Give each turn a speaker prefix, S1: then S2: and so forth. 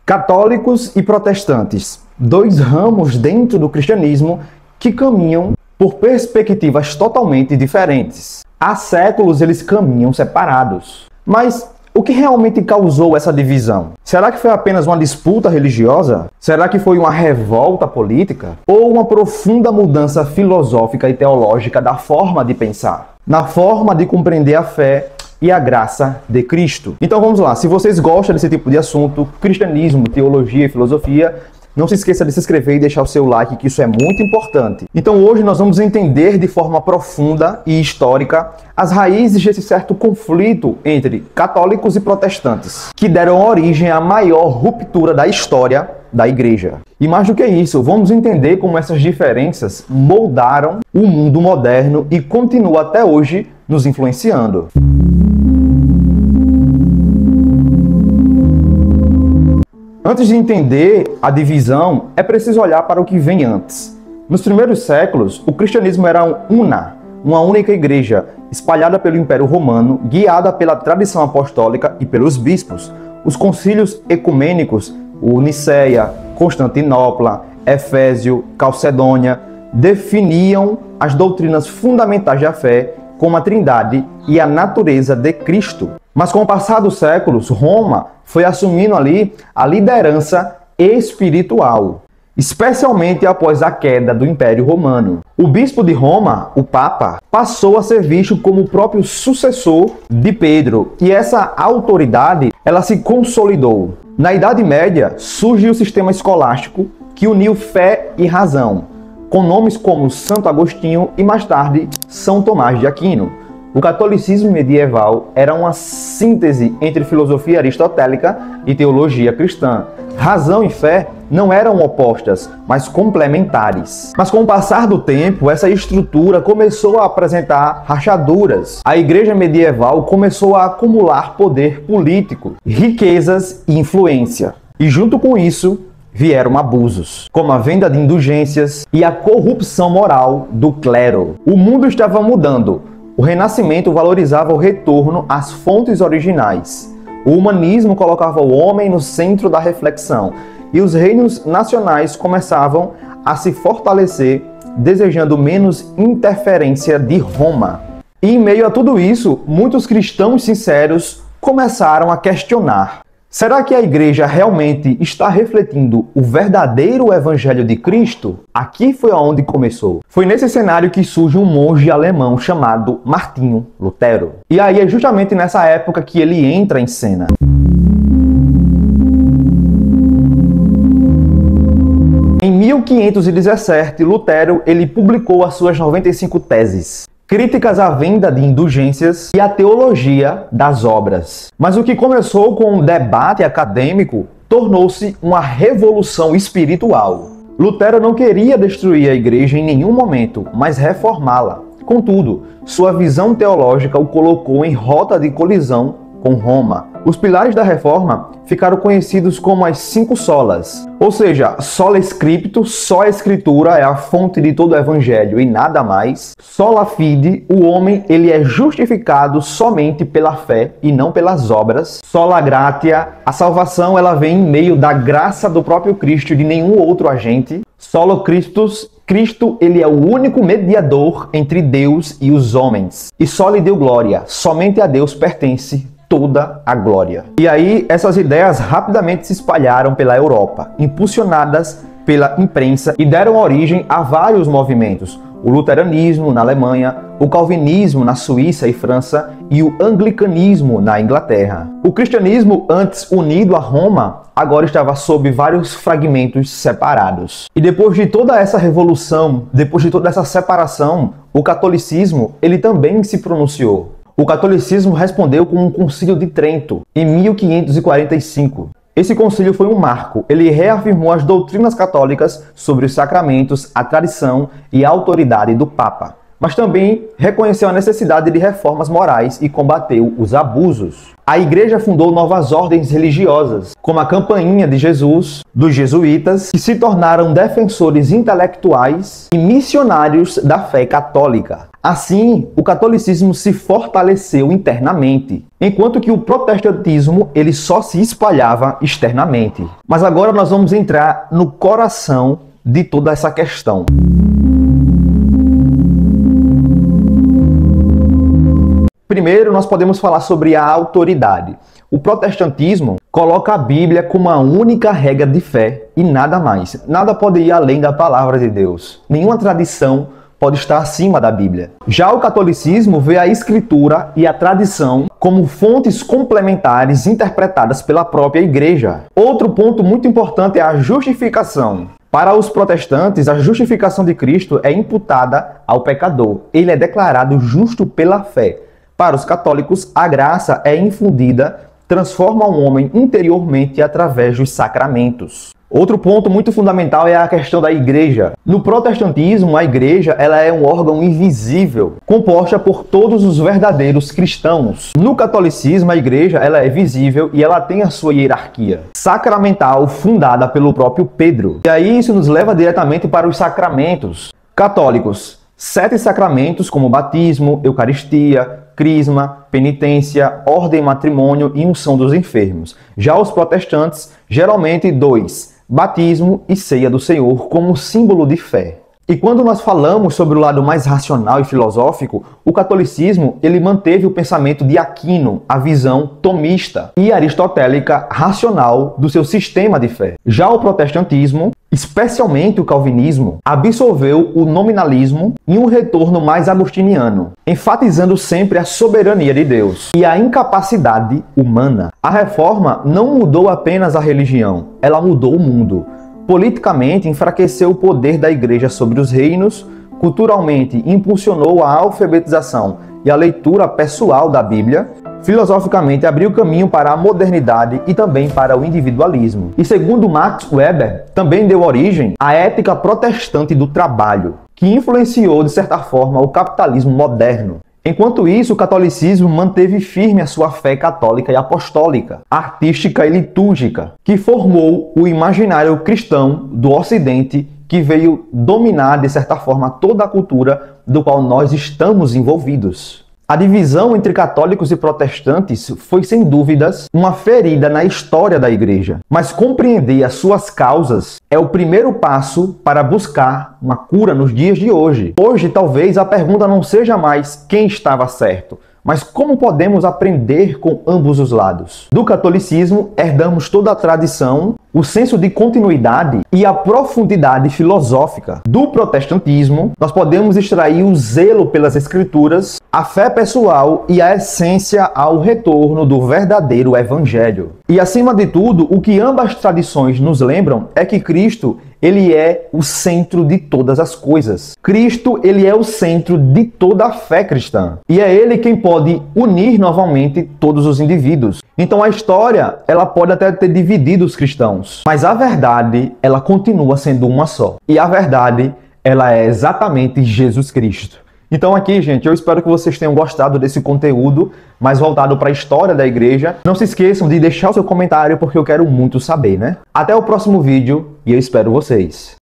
S1: Católicos e protestantes, dois ramos dentro do cristianismo que caminham por perspectivas totalmente diferentes. Há séculos eles caminham separados. Mas o que realmente causou essa divisão? Será que foi apenas uma disputa religiosa? Será que foi uma revolta política? Ou uma profunda mudança filosófica e teológica da forma de pensar? Na forma de compreender a fé e a graça de Cristo. Então vamos lá, se vocês gostam desse tipo de assunto, cristianismo, teologia e filosofia, não se esqueça de se inscrever e deixar o seu like, que isso é muito importante. Então hoje nós vamos entender de forma profunda e histórica as raízes desse certo conflito entre católicos e protestantes, que deram origem à maior ruptura da história da igreja. E mais do que isso, vamos entender como essas diferenças moldaram o mundo moderno e continuam até hoje nos influenciando. Antes de entender a divisão, é preciso olhar para o que vem antes. Nos primeiros séculos, o cristianismo era uma única igreja, espalhada pelo Império Romano, guiada pela tradição apostólica e pelos bispos. Os concílios ecumênicos, o Niceia, Constantinopla, Efésio, Calcedônia, definiam as doutrinas fundamentais da fé, como a Trindade e a natureza de Cristo. Mas com o passar dos séculos, Roma foi assumindo ali a liderança espiritual, especialmente após a queda do Império Romano. O bispo de Roma, o Papa, passou a ser visto como o próprio sucessor de Pedro, e essa autoridade ela se consolidou. Na Idade Média, surgiu o sistema escolástico que uniu fé e razão, com nomes como Santo Agostinho e mais tarde São Tomás de Aquino. O catolicismo medieval era uma síntese entre filosofia aristotélica e teologia cristã. Razão e fé não eram opostas, mas complementares. Mas com o passar do tempo, essa estrutura começou a apresentar rachaduras. A igreja medieval começou a acumular poder político, riquezas e influência. E junto com isso, vieram abusos, como a venda de indulgências e a corrupção moral do clero. O mundo estava mudando. O Renascimento valorizava o retorno às fontes originais. O humanismo colocava o homem no centro da reflexão. E os reinos nacionais começavam a se fortalecer, desejando menos interferência de Roma. E em meio a tudo isso, muitos cristãos sinceros começaram a questionar: será que a igreja realmente está refletindo o verdadeiro evangelho de Cristo? Aqui foi onde começou. Foi nesse cenário que surge um monge alemão chamado Martinho Lutero. E aí é justamente nessa época que ele entra em cena. Em 1517, Lutero ele publicou as suas 95 teses, críticas à venda de indulgências e à teologia das obras. Mas o que começou com um debate acadêmico tornou-se uma revolução espiritual. Lutero não queria destruir a igreja em nenhum momento, mas reformá-la. Contudo, sua visão teológica o colocou em rota de colisão com Roma. Os pilares da reforma ficaram conhecidos como as 5 solas, ou seja, sola scriptus, só a escritura é a fonte de todo o evangelho e nada mais. Sola fide, o homem ele é justificado somente pela fé e não pelas obras. Sola gratia, a salvação ela vem em meio da graça do próprio Cristo e de nenhum outro agente. Solo Christus, Cristo ele é o único mediador entre Deus e os homens. E soli Deo gloria, somente a Deus pertence toda a glória. E aí essas ideias rapidamente se espalharam pela Europa, impulsionadas pela imprensa e deram origem a vários movimentos. O luteranismo na Alemanha, o calvinismo na Suíça e França e o anglicanismo na Inglaterra. O cristianismo, antes unido a Roma, agora estava sob vários fragmentos separados. E depois de toda essa revolução, depois de toda essa separação, o catolicismo ele também se pronunciou. O catolicismo respondeu com um concílio de Trento, em 1545. Esse concílio foi um marco. Ele reafirmou as doutrinas católicas sobre os sacramentos, a tradição e a autoridade do Papa. mas também reconheceu a necessidade de reformas morais e combateu os abusos. A igreja fundou novas ordens religiosas, como a Companhia de Jesus, dos jesuítas, que se tornaram defensores intelectuais e missionários da fé católica. Assim, o catolicismo se fortaleceu internamente, enquanto que o protestantismo ele só se espalhava externamente. Mas agora nós vamos entrar no coração de toda essa questão. Primeiro, nós podemos falar sobre a autoridade. O protestantismo coloca a Bíblia como a única regra de fé e nada mais. Nada pode ir além da palavra de Deus. Nenhuma tradição pode estar acima da Bíblia. Já o catolicismo vê a Escritura e a tradição como fontes complementares interpretadas pela própria igreja. Outro ponto muito importante é a justificação. Para os protestantes, a justificação de Cristo é imputada ao pecador. Ele é declarado justo pela fé. Para os católicos, a graça é infundida, transforma um homem interiormente através dos sacramentos. Outro ponto muito fundamental é a questão da igreja. No protestantismo, a igreja ela é um órgão invisível, composta por todos os verdadeiros cristãos. No catolicismo, a igreja ela é visível e ela tem a sua hierarquia sacramental fundada pelo próprio Pedro. E aí isso nos leva diretamente para os sacramentos. Católicos, 7 sacramentos como batismo, eucaristia, crisma, penitência, ordem e matrimônio e unção dos enfermos. Já os protestantes, geralmente 2, batismo e ceia do Senhor como símbolo de fé. E quando nós falamos sobre o lado mais racional e filosófico, o catolicismo ele manteve o pensamento de Aquino, a visão tomista e aristotélica racional do seu sistema de fé. Já o protestantismo, especialmente o calvinismo, absorveu o nominalismo e um retorno mais agostiniano, enfatizando sempre a soberania de Deus e a incapacidade humana. A reforma não mudou apenas a religião, ela mudou o mundo. Politicamente, enfraqueceu o poder da igreja sobre os reinos, culturalmente, impulsionou a alfabetização e a leitura pessoal da Bíblia, filosoficamente, abriu caminho para a modernidade e também para o individualismo. E segundo Max Weber, também deu origem à ética protestante do trabalho, que influenciou, de certa forma, o capitalismo moderno. Enquanto isso, o catolicismo manteve firme a sua fé católica e apostólica, artística e litúrgica, que formou o imaginário cristão do Ocidente, que veio dominar, de certa forma, toda a cultura do qual nós estamos envolvidos. A divisão entre católicos e protestantes foi, sem dúvidas, uma ferida na história da igreja. Mas compreender as suas causas é o primeiro passo para buscar uma cura nos dias de hoje. Hoje, talvez, a pergunta não seja mais quem estava certo, mas como podemos aprender com ambos os lados. Do catolicismo, herdamos toda a tradição, o senso de continuidade e a profundidade filosófica. Do protestantismo, nós podemos extrair o zelo pelas escrituras, a fé pessoal e a essência ao retorno do verdadeiro evangelho. E acima de tudo, o que ambas tradições nos lembram é que Cristo, ele é o centro de todas as coisas. Cristo, ele é o centro de toda a fé cristã. E é ele quem pode unir novamente todos os indivíduos. Então a história, ela pode até ter dividido os cristãos, mas a verdade, ela continua sendo uma só. E a verdade, ela é exatamente Jesus Cristo. Então aqui, gente, eu espero que vocês tenham gostado desse conteúdo mais voltado para a história da igreja. Não se esqueçam de deixar o seu comentário porque eu quero muito saber, né? Até o próximo vídeo e eu espero vocês.